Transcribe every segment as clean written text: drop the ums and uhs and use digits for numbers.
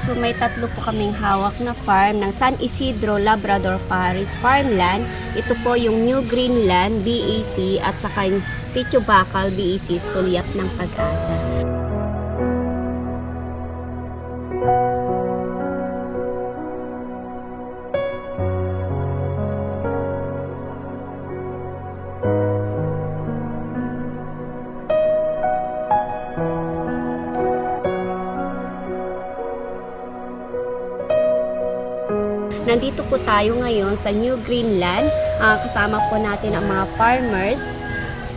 So may tatlo po kaming hawak na farm ng San Isidro Labrador Forest Farmland. Ito po yung New Greenland BEC at saka yung Sitio Bacal BEC Sulyap ng Pag-asa. Nandito po tayo ngayon sa New Greenland. Kasama po natin ang mga farmers.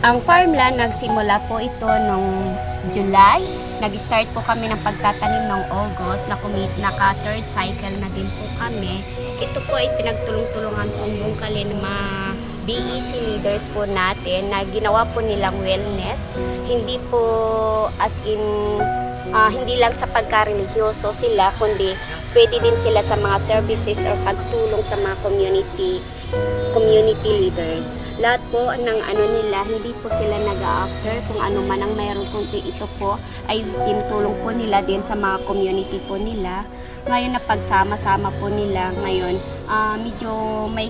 Ang farmland, nagsimula po ito noong July. Nag-start po kami ng pagtatanim ng August. Naka third cycle na din po kami. Ito po ay pinagtulong-tulungan pong bungkalin ng mga BEC leaders po natin na ginawa po nilang wellness. Hindi po as in hindi lang sa pagka-religyoso sila, kundi pwede din sila sa mga services or pagtulong sa mga community leaders. Lahat po ng nila, hindi po sila nag-a-after kung ano man ang mayroon, kundi ito po ay tinutulong po nila din sa mga community po nila. Ngayon na pagsama-sama po nila ngayon, medyo may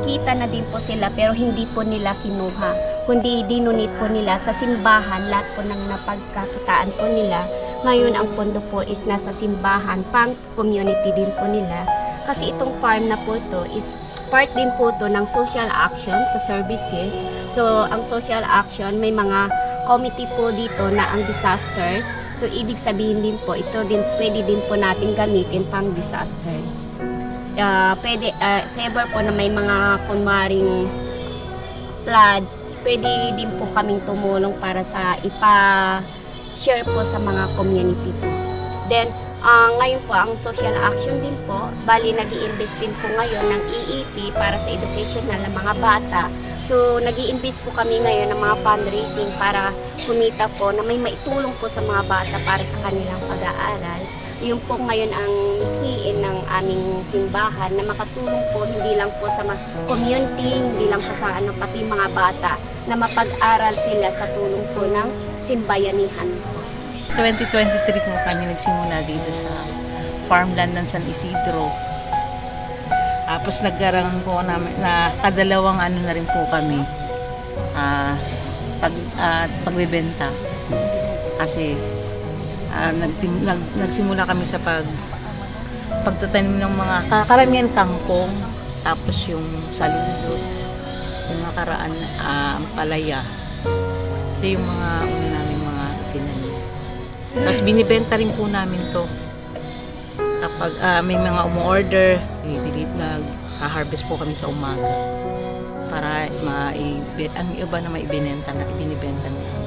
kita na din po sila pero hindi po nila kinuha, kundi dinunit po nila sa simbahan lahat po ng napagkakitaan po nila. Ngayon, ang pondo po is nasa simbahan, pang community din po nila. Kasi itong farm na po ito is part din po ito ng social action sa services. So, ang social action, may mga committee po dito na ang disasters. So, ibig sabihin din po, ito din, pwede din po natin gamitin pang disasters. Pwede, if ever po na may mga kunwaring flood, pwede din po kaming tumulong para sa share po sa mga community po. Then, ngayon po, ang social action din po, bali nag-i-invest din po ngayon ng EEP para sa educational ng mga bata. So, nag-i-invest po kami ngayon ng mga fundraising para kumita po na may maitulong po sa mga bata para sa kanilang pag-aaral. Yun po ngayon ang hiin ng aming simbahan na makatulong po hindi lang po sa community, hindi lang po sa pati mga bata na mapag-aral sila sa tulong po ng simbayanihan. 2023 po kami nagsimula dito sa farmland ng San Isidro. Tapos nagkaroon po namin na kadalawang na rin po kami pagbebenta. Kasi nagsimula kami sa pagtatanim ng mga karamihan kangkong, tapos yung saludot, yung nakaraan palaya. Ito yung mga namin mga tinanim. Tapos binibenta rin po namin to kapag may mga umu-order, nag-harvest po kami sa umaga para ang iba na maibenta na ibinibenta namin.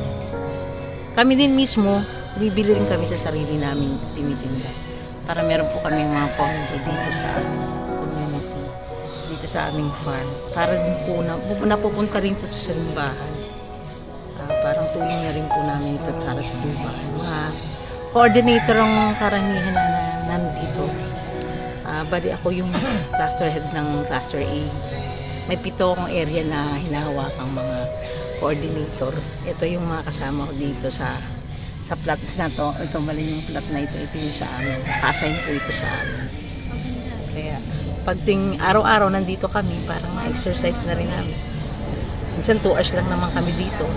Kami din mismo bibili rin kami sa sarili namin tinitinda para meron po kami mga pondo dito sa community, dito sa aming farm, para din po napupunta rin ito sa simbahan. Parang tulong na rin po namin ito para sa simbahan. Mga coordinator ang karamihan na nandito. Bali ako yung cluster head ng cluster A. May 7 akong area na hinahawakang mga coordinator. Ito yung mga kasama ko dito sa plot na to. Ito bali yung plot na ito. Ito yung sa amin. Naka-assign po ito sa amin. Kaya pagting araw-araw nandito kami, parang exercise na rin namin. Minsan 2 hours lang naman kami dito.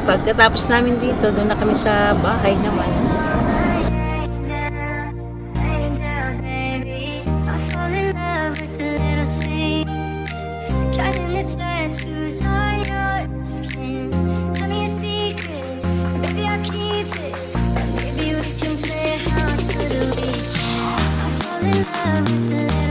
Pagkatapos namin dito, doon na kami sa bahay naman. Love with